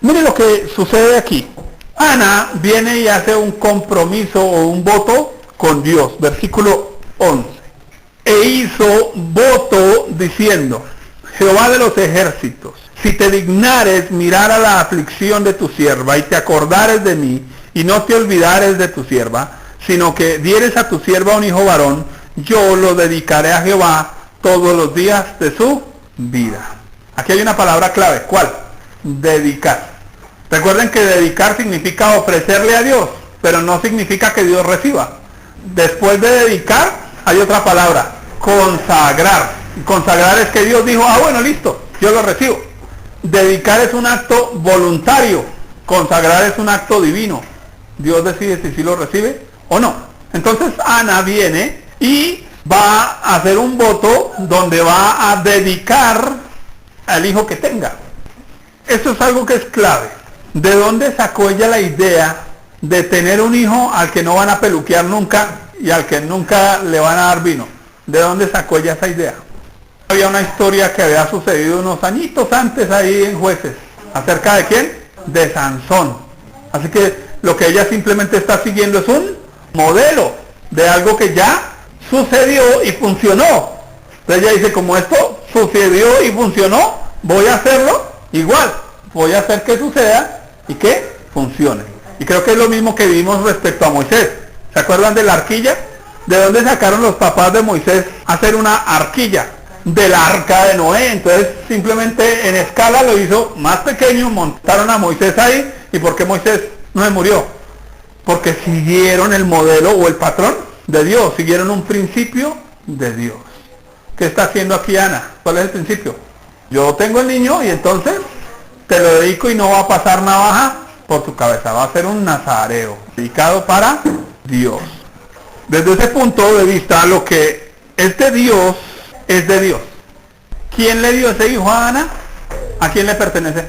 Mire lo que sucede aquí. Ana viene y hace un compromiso o un voto con Dios, versículo 11. E hizo voto diciendo: Jehová de los ejércitos, si te dignares mirar a la aflicción de tu sierva y te acordares de mí y no te olvidares de tu sierva, sino que dieres a tu sierva un hijo varón, yo lo dedicaré a Jehová todos los días de su vida. Aquí hay una palabra clave. ¿Cuál? Dedicar. Recuerden que dedicar significa ofrecerle a Dios, pero no significa que Dios reciba. Después de dedicar hay otra palabra: consagrar. Consagrar es que Dios dijo: ah, bueno, listo, yo lo recibo. Dedicar es un acto voluntario, consagrar es un acto divino. Dios decide si sí lo recibe o no. Entonces Ana viene y va a hacer un voto donde va a dedicar al hijo que tenga. Esto es algo que es clave. ¿De dónde sacó ella la idea de tener un hijo al que no van a peluquear nunca y al que nunca le van a dar vino? ¿De dónde sacó ella esa idea? Había una historia que había sucedido unos añitos antes ahí en Jueces. ¿Acerca de quién? De Sansón. Así que lo que ella simplemente está siguiendo es un modelo de algo que ya sucedió y funcionó. Entonces ella dice: como esto sucedió y funcionó, voy a hacerlo igual. Voy a hacer que suceda y que funcione. Y creo que es lo mismo que vimos respecto a Moisés. ¿Se acuerdan de la arquilla? ¿De dónde sacaron los papás de Moisés a hacer una arquilla? Del arca de Noé. Entonces simplemente en escala lo hizo más pequeño, montaron a Moisés ahí. ¿Y por qué Moisés no se murió? Porque siguieron el modelo o el patrón de Dios, siguieron un principio de Dios. ¿Qué está haciendo aquí Ana? ¿Cuál es el principio? Yo tengo el niño y entonces te lo dedico y no va a pasar navaja por tu cabeza, va a ser un nazareo dedicado para Dios. Desde ese punto de vista, lo que es de Dios es de Dios. ¿Quién le dio ese hijo a Ana? ¿A quién le pertenece?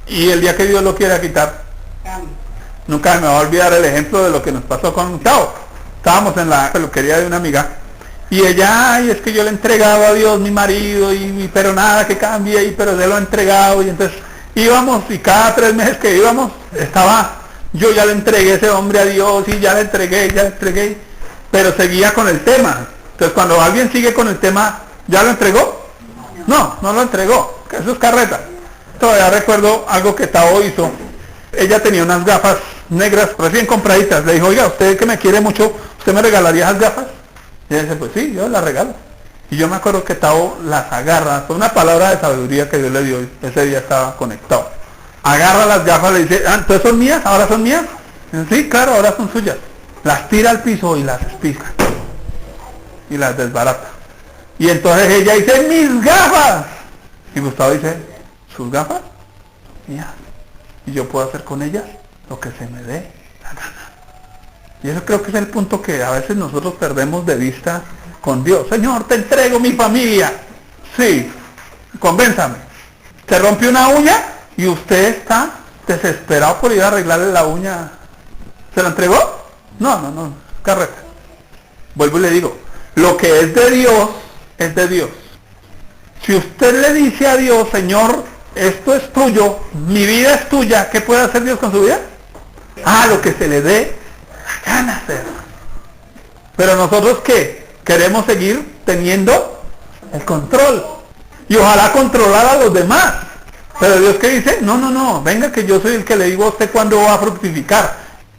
Y el día que Dios lo quiera quitar, nunca me va a olvidar el ejemplo de lo que nos pasó con Tao. Estábamos en la peluquería de una amiga y ella: ay, es que yo le he entregado a Dios mi marido, pero nada que cambie, pero se lo he entregado. Y entonces íbamos y cada 3 meses que íbamos yo ya le entregué ese hombre a Dios y ya le entregué, pero seguía con el tema. Entonces cuando alguien sigue con el tema, ¿ya lo entregó? No lo entregó, que eso es carreta. Todavía recuerdo algo que Tao hizo. Ella tenía unas gafas negras recién compraditas. Le dijo: oiga, usted que me quiere mucho, ¿usted me regalaría esas gafas? Y ella dice: pues sí, yo las regalo. Y yo me acuerdo que Tao las agarra, fue una palabra de sabiduría que Dios le dio, ese día estaba conectado. Agarra las gafas, le dice: ah, ¿entonces son mías? ¿Ahora son mías? Y dice: sí, claro, ahora son suyas. Las tira al piso y las espica. Y las desbarata. Y entonces ella dice: ¡mis gafas! Y Gustavo dice: ¿sus gafas? Mías. Y yo puedo hacer con ellas lo que se me dé la gana. Y eso creo que es el punto que a veces nosotros perdemos de vista con Dios. Señor, te entrego mi familia. Sí, convénzame. Se rompe una uña y usted está desesperado por ir a arreglarle la uña. ¿Se la entregó? No, carreta. Vuelvo y le digo: lo que es de Dios, es de Dios. Si usted le dice a Dios: Señor, esto es tuyo, mi vida es tuya, ¿qué puede hacer Dios con su vida? Lo que se le dé la gana hacer. Pero nosotros, ¿qué? Queremos seguir teniendo el control. Y ojalá controlar a los demás. Pero Dios, ¿qué dice? No, venga, que yo soy el que le digo a usted cuándo va a fructificar.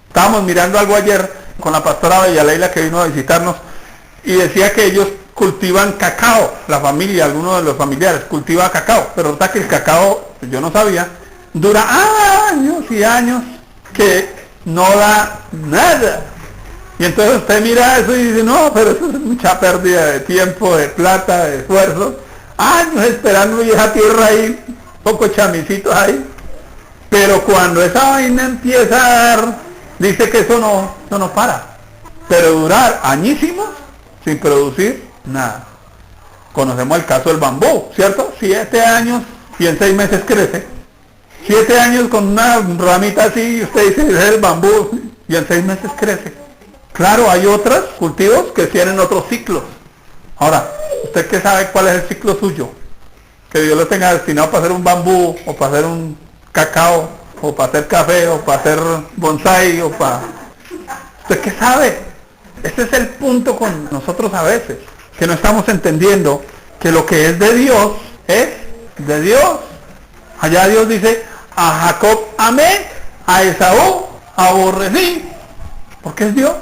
Estábamos mirando algo ayer con la pastora Bella Leila, que vino a visitarnos, y decía que ellos cultivan cacao, la familia, algunos de los familiares cultiva cacao, pero resulta que el cacao, yo no sabía, dura años y años que no da nada. Y entonces usted mira eso y dice, no, pero eso es mucha pérdida de tiempo, de plata, de esfuerzo, años esperando y esa tierra ahí, poco chamicitos ahí. Pero cuando esa vaina empieza a dar, dice que eso no para. Pero durar añísimos sin producir nada. Conocemos el caso del bambú, ¿cierto? 7 años y en 6 meses crece. 7 años con una ramita así, usted dice, es el bambú, y en 6 meses crece. Claro, hay otros cultivos que tienen otros ciclos. Ahora, ¿usted qué sabe cuál es el ciclo suyo? Que Dios lo tenga destinado para hacer un bambú, o para hacer un cacao, o para hacer café, o para hacer bonsái, o para... ¿Usted qué sabe? Ese es el punto con nosotros a veces, que no estamos entendiendo que lo que es de Dios, es de Dios. Allá Dios dice, a Jacob amé, a Esaú aborrecí, porque es Dios.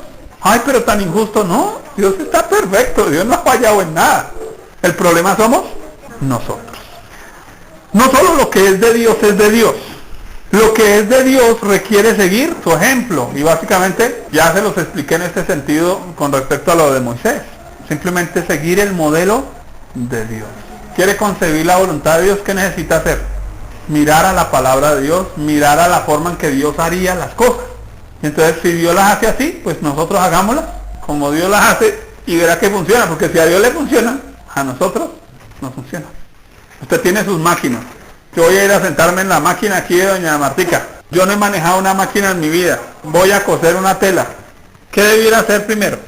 Ay, pero tan injusto, no, Dios está perfecto, Dios no ha fallado en nada. El problema somos nosotros. No solo lo que es de Dios es de Dios, lo que es de Dios requiere seguir su ejemplo, y básicamente ya se los expliqué en este sentido con respecto a lo de Moisés. Simplemente seguir el modelo de Dios. ¿Quiere concebir la voluntad de Dios? ¿Qué necesita hacer? Mirar a la palabra de Dios, mirar a la forma en que Dios haría las cosas. Y entonces si Dios las hace así, pues nosotros hagámoslas como Dios las hace y verá que funciona, porque si a Dios le funciona, a nosotros no funciona. Usted tiene sus máquinas. Yo voy a ir a sentarme en la máquina aquí de doña Martica. Yo no he manejado una máquina en mi vida. Voy a coser una tela. ¿Qué debiera hacer primero?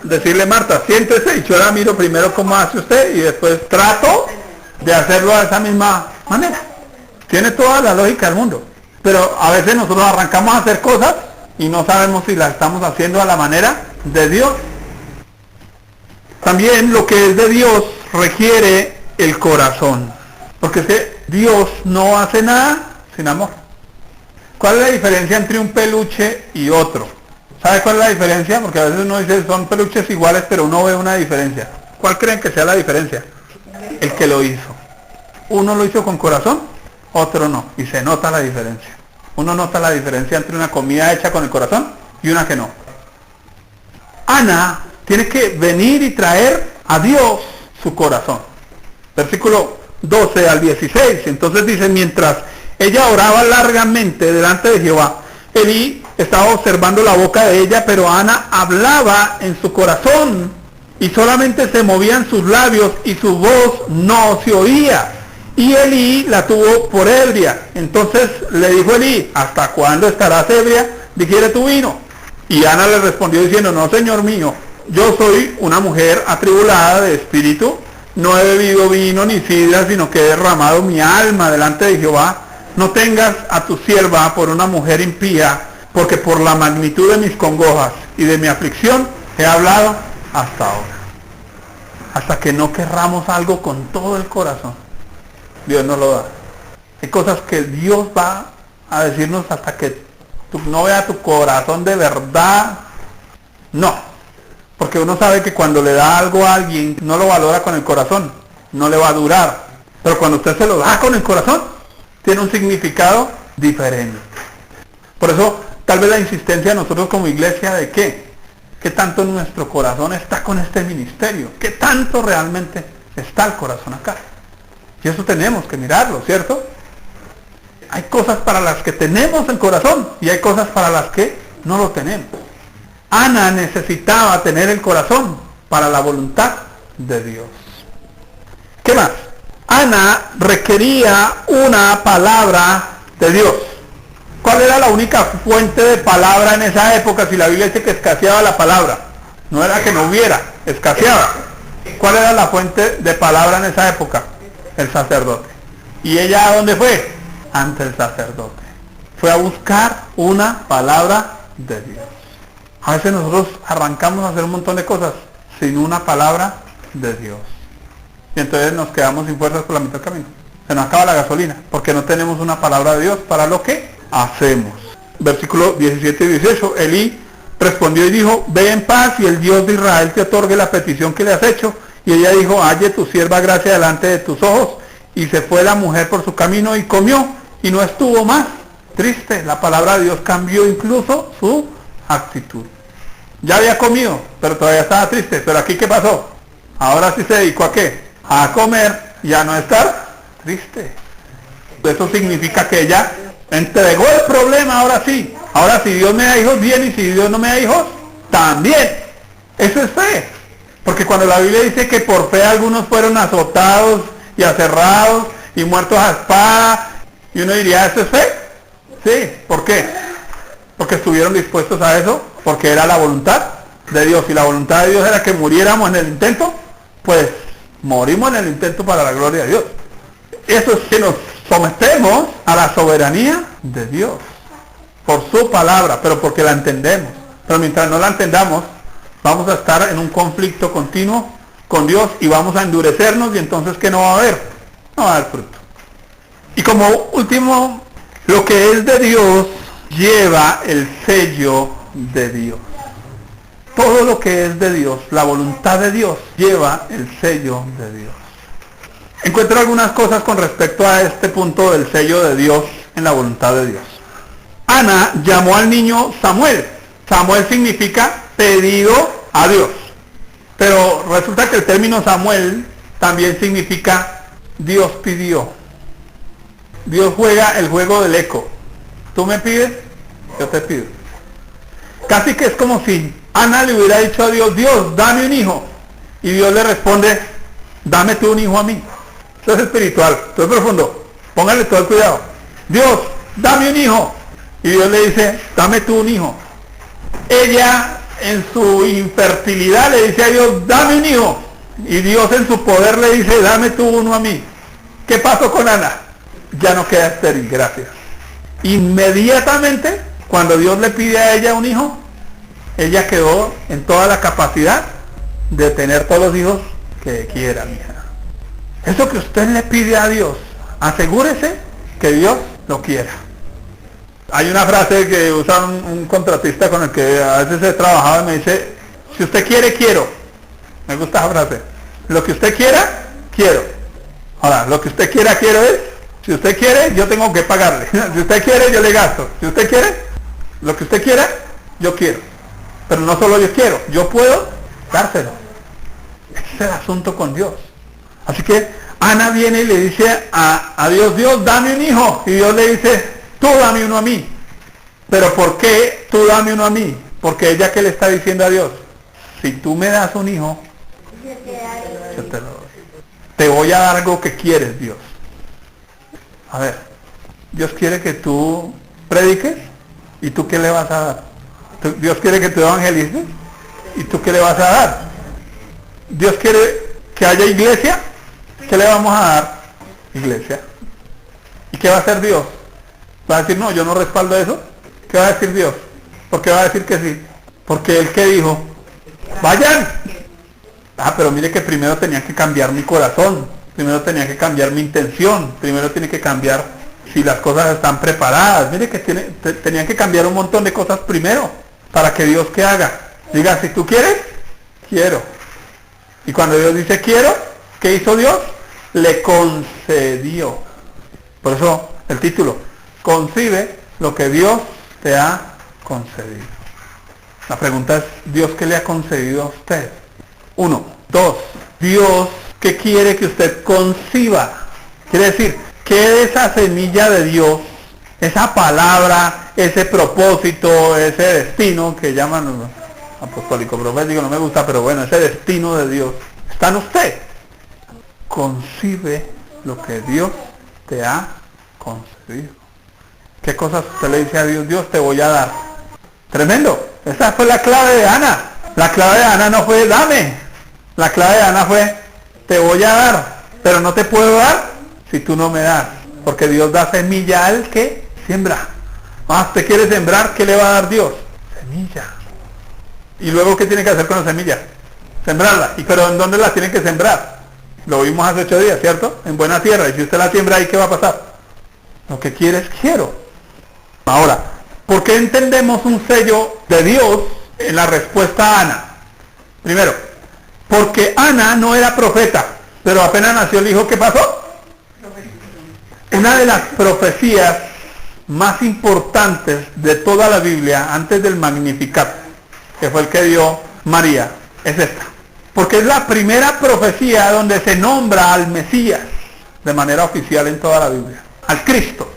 Decirle, Marta, siéntese, y yo la miro primero cómo hace usted y después trato de hacerlo de esa misma manera. Tiene toda la lógica del mundo. Pero a veces nosotros arrancamos a hacer cosas y no sabemos si las estamos haciendo a la manera de Dios. También lo que es de Dios requiere el corazón. Porque es que Dios no hace nada sin amor. ¿Cuál es la diferencia entre un peluche y otro? ¿Sabe cuál es la diferencia? Porque a veces uno dice son peluches iguales, pero uno ve una diferencia. ¿Cuál creen que sea la diferencia? El que lo hizo. Uno lo hizo con corazón, otro no. Y se nota la diferencia. Uno nota la diferencia entre una comida hecha con el corazón y una que no. Ana tiene que venir y traer a Dios su corazón. Versículo 12 al 16. Entonces dice, mientras ella oraba largamente delante de Jehová, Elí estaba observando la boca de ella, pero Ana hablaba en su corazón y solamente se movían sus labios y su voz no se oía. Y Elí la tuvo por ebria. Entonces le dijo Elí, ¿hasta cuándo estarás ebria? Digiere tu vino. Y Ana le respondió diciendo, no, señor mío, yo soy una mujer atribulada de espíritu, no he bebido vino ni sidra, sino que he derramado mi alma delante de Jehová. No tengas a tu sierva por una mujer impía, porque por la magnitud de mis congojas y de mi aflicción he hablado hasta ahora. Hasta que no querramos algo con todo el corazón, Dios nos lo da. Hay cosas que Dios va a decirnos hasta que tú no veas tu corazón de verdad. No, porque uno sabe que cuando le da algo a alguien, no lo valora con el corazón, no le va a durar. Pero cuando usted se lo da con el corazón, tiene un significado diferente. Por eso, tal vez la insistencia de nosotros como iglesia de ¿qué tanto en nuestro corazón está con este ministerio? ¿Qué tanto realmente está el corazón acá? Y eso tenemos que mirarlo, ¿cierto? Hay cosas para las que tenemos el corazón y hay cosas para las que no lo tenemos. Ana necesitaba tener el corazón para la voluntad de Dios. ¿Qué más? Ana requería una palabra de Dios. ¿Cuál era la única fuente de palabra en esa época? Si la Biblia dice que escaseaba la palabra, no era que no hubiera, escaseaba. ¿Cuál era la fuente de palabra en esa época? El sacerdote. ¿Y ella a dónde fue? Ante el sacerdote. Fue a buscar una palabra de Dios. A veces nosotros arrancamos a hacer un montón de cosas sin una palabra de Dios. Y entonces nos quedamos sin fuerzas por la mitad del camino. Se nos acaba la gasolina, porque no tenemos una palabra de Dios para lo que hacemos. Versículo 17 y 18. Elí respondió y dijo, ve en paz y el Dios de Israel te otorgue la petición que le has hecho. Y ella dijo, halle tu sierva gracia delante de tus ojos. Y se fue la mujer por su camino y comió y no estuvo más triste. La palabra de Dios cambió incluso su actitud. Ya había comido, pero todavía estaba triste. Pero aquí, ¿qué pasó? Ahora sí se dedicó a ¿qué? A comer y a no estar triste. Eso significa que ella entregó el problema, ahora sí. Ahora si Dios me da hijos, bien, y si Dios no me da hijos, también. Eso es fe. Porque cuando la Biblia dice que por fe algunos fueron azotados y aserrados y muertos a espada, y uno diría, ¿eso es fe? Sí. ¿Por qué? Porque estuvieron dispuestos a eso, porque era la voluntad de Dios. Y la voluntad de Dios era que muriéramos en el intento, pues morimos en el intento para la gloria de Dios. Eso es que nos sometemos a la soberanía de Dios, por su palabra, pero porque la entendemos. Pero mientras no la entendamos, vamos a estar en un conflicto continuo con Dios y vamos a endurecernos, y entonces ¿qué no va a haber? No va a haber fruto. Y como último, lo que es de Dios lleva el sello de Dios. Todo lo que es de Dios, la voluntad de Dios, lleva el sello de Dios. Encuentro algunas cosas con respecto a este punto del sello de Dios en la voluntad de Dios. Ana llamó al niño Samuel. Samuel significa pedido a Dios. Pero resulta que el término Samuel también significa Dios pidió. Dios juega el juego del eco. Tú me pides, yo te pido. Casi que es como si Ana le hubiera dicho a Dios, Dios, dame un hijo. Y Dios le responde, dame tú un hijo a mí. Eso es espiritual, eso es profundo. Póngale todo el cuidado. Dios, dame un hijo. Y Dios le dice, dame tú un hijo. Ella en su infertilidad le dice a Dios, dame un hijo. Y Dios en su poder le dice, dame tú uno a mí. ¿Qué pasó con Ana? Ya no queda estéril, gracias. Inmediatamente, cuando Dios le pide a ella un hijo, ella quedó en toda la capacidad de tener todos los hijos que quiera, mija. Eso que usted le pide a Dios, asegúrese que Dios lo quiera. Hay una frase que usa un contratista con el que a veces he trabajado y me dice, si usted quiere, quiero. Me gusta esa frase. Lo que usted quiera, quiero. Ahora, lo que usted quiera, quiero es, si usted quiere, yo tengo que pagarle. Si usted quiere, yo le gasto. Si usted quiere, lo que usted quiera, yo quiero. Pero no solo yo quiero, yo puedo dárselo. Ese es el asunto con Dios. Así que Ana viene y le dice a Dios, Dios, dame un hijo. Y Dios le dice, tú dame uno a mí. Pero ¿por qué tú dame uno a mí? Porque ella, ¿qué le está diciendo a Dios? Si tú me das un hijo, yo te lo doy. Te voy a dar algo que quieres, Dios. A ver, Dios quiere que tú prediques, ¿y tú qué le vas a dar? Dios quiere que tú evangelices, ¿y tú qué le vas a dar? Dios quiere que haya iglesia, ¿qué le vamos a dar? Iglesia. ¿Y qué va a hacer Dios? ¿Va a decir, no, yo no respaldo eso? ¿Qué va a decir Dios? ¿Por qué va a decir que sí? Porque Él que dijo, vayan. Pero mire que primero tenía que cambiar mi corazón, primero tenía que cambiar mi intención, primero tiene que cambiar si las cosas están preparadas. Mire que tenían que cambiar un montón de cosas primero, para que Dios que haga. Diga, si tú quieres, quiero. Y cuando Dios dice quiero, ¿qué hizo Dios? Le concedió. Por eso el título, concibe lo que Dios te ha concedido. La pregunta es, ¿Dios qué le ha concedido a usted? 1. 2. Dios, ¿qué quiere que usted conciba? Quiere decir, ¿qué de esa semilla de Dios, esa palabra, ese propósito, ese destino que llaman apostólico, profético, no me gusta, pero bueno, ese destino de Dios, está en usted? Concibe lo que Dios te ha concedido. ¿Qué cosas usted le dice a Dios? Dios, te voy a dar. Tremendo. Esa fue la clave de Ana. La clave de Ana no fue dame. La clave de Ana fue te voy a dar. Pero no te puedo dar si tú no me das. Porque Dios da semilla al que siembra. ¿Usted quiere sembrar? ¿Qué le va a dar Dios? Semilla. ¿Y luego qué tiene que hacer con la semilla? Sembrarla. ¿Pero en dónde la tienen que sembrar? Lo vimos hace 8 días, ¿cierto? En buena tierra. Y si usted la siembra ahí, ¿qué va a pasar? Lo que quiere es quiero. Ahora, ¿por qué entendemos un sello de Dios en la respuesta a Ana. Primero, porque Ana no era profeta, pero apenas nació el hijo, ¿qué pasó? Una de las profecías más importantes de toda la Biblia, antes del Magnificat, que fue el que dio María, es esta. Porque es la primera profecía donde se nombra al Mesías de manera oficial en toda la Biblia, al Cristo.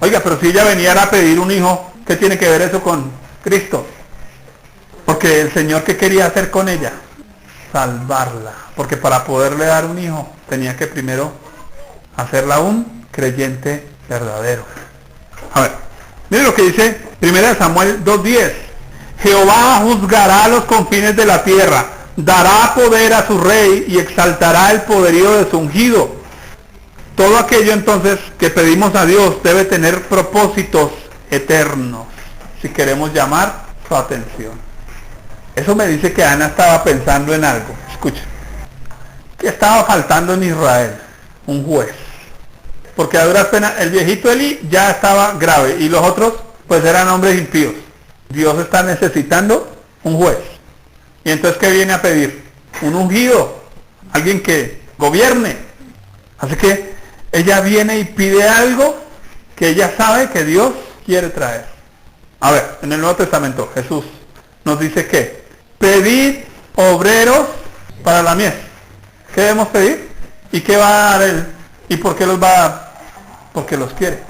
Oiga, pero si ella venía a pedir un hijo, ¿qué tiene que ver eso con Cristo? Porque el Señor, ¿qué quería hacer con ella? Salvarla. Porque para poderle dar un hijo, tenía que primero hacerla un creyente verdadero. A ver, miren lo que dice 1 Samuel 2:10. Jehová juzgará los confines de la tierra, dará poder a su rey y exaltará el poderío de su ungido. Todo aquello entonces que pedimos a Dios debe tener propósitos eternos, si queremos llamar su atención. Eso me dice que Ana estaba pensando en algo. Escuchen, que estaba faltando en Israel un juez, porque a duras penas el viejito Eli ya estaba grave y los otros pues eran hombres impíos. Dios está necesitando un juez. Y entonces, ¿qué viene a pedir? Un ungido, alguien que gobierne. Así que ella viene y pide algo que ella sabe que Dios quiere traer. A ver, en el Nuevo Testamento Jesús nos dice que pedid obreros para la mies. ¿Qué debemos pedir? ¿Y qué va a dar Él? ¿Y por qué los va a dar? Porque los quiere.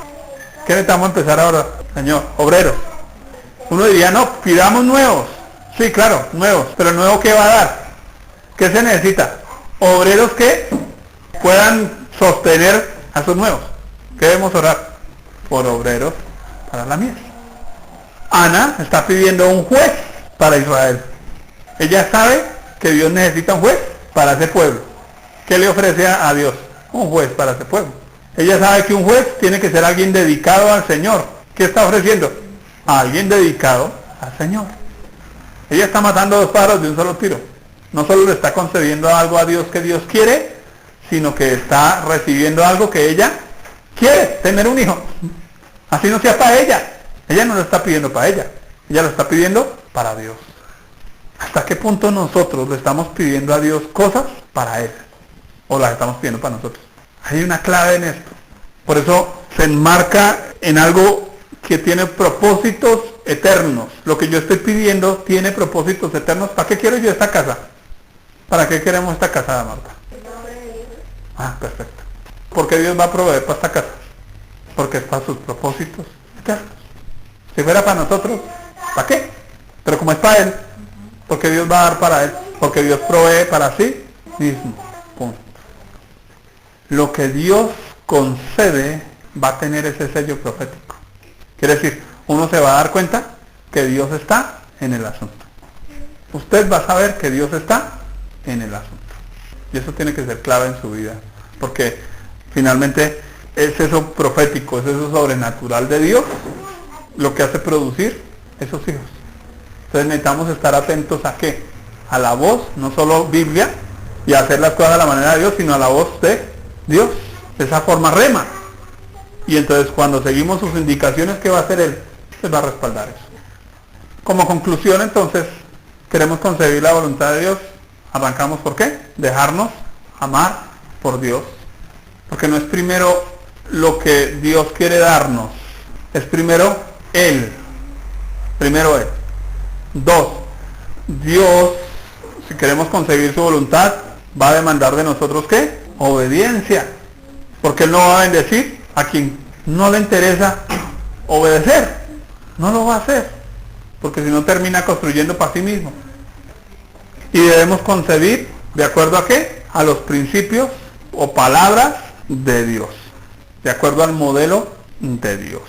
¿Qué necesitamos empezar ahora, Señor? Obreros. Uno diría, no, pidamos nuevos. Sí, claro, nuevos. Pero ¿nuevo qué va a dar? ¿Qué se necesita? Obreros que puedan sostener a esos nuevos. ¿Qué debemos orar? Por obreros para la mies. Ana está pidiendo un juez para Israel. Ella sabe que Dios necesita un juez para ese pueblo. ¿Qué le ofrece a Dios? Un juez para ese pueblo. Ella sabe que un juez tiene que ser alguien dedicado al Señor. ¿Qué está ofreciendo? A alguien dedicado al Señor. Ella está matando dos pájaros de un solo tiro. No solo le está concediendo algo a Dios que Dios quiere, sino que está recibiendo algo que ella quiere, tener un hijo. Así no sea para ella. Ella no lo está pidiendo para ella. Ella lo está pidiendo para Dios. ¿Hasta qué punto nosotros le estamos pidiendo a Dios cosas para Él? ¿O las estamos pidiendo para nosotros? Hay una clave en esto. Por eso se enmarca en algo que tiene propósitos eternos. Lo que yo estoy pidiendo tiene propósitos eternos. ¿Para qué quiero yo esta casa? ¿Para qué queremos esta casa, Marta? Ah, perfecto. ¿Por qué Dios va a proveer para esta casa? Porque es para sus propósitos eternos. Si fuera para nosotros, ¿para qué? Pero como es para Él, porque Dios va a dar para Él, porque Dios provee para sí mismo. Punto. Lo que Dios concede va a tener ese sello profético. Quiere decir, uno se va a dar cuenta que Dios está en el asunto. Usted va a saber que Dios está en el asunto. Y eso tiene que ser clave en su vida, porque finalmente es eso profético, es eso sobrenatural de Dios lo que hace producir esos hijos. Entonces necesitamos estar atentos a qué, a la voz, no solo Biblia, y hacer las cosas a la manera de Dios, sino a la voz de Dios, de esa forma rema. Y entonces cuando seguimos sus indicaciones, ¿qué va a hacer Él? Él va a respaldar eso. Como conclusión entonces, queremos concebir la voluntad de Dios. Arrancamos ¿por qué? Dejarnos amar por Dios. Porque no es primero lo que Dios quiere darnos, es primero Él. Primero Él. 2. Dios, si queremos concebir su voluntad, va a demandar de nosotros ¿qué? Obediencia. Porque Él no va a bendecir a quien no le interesa obedecer. No lo va a hacer. Porque si no termina construyendo para sí mismo. Y debemos concebir, ¿de acuerdo a qué? A los principios o palabras de Dios. De acuerdo al modelo de Dios.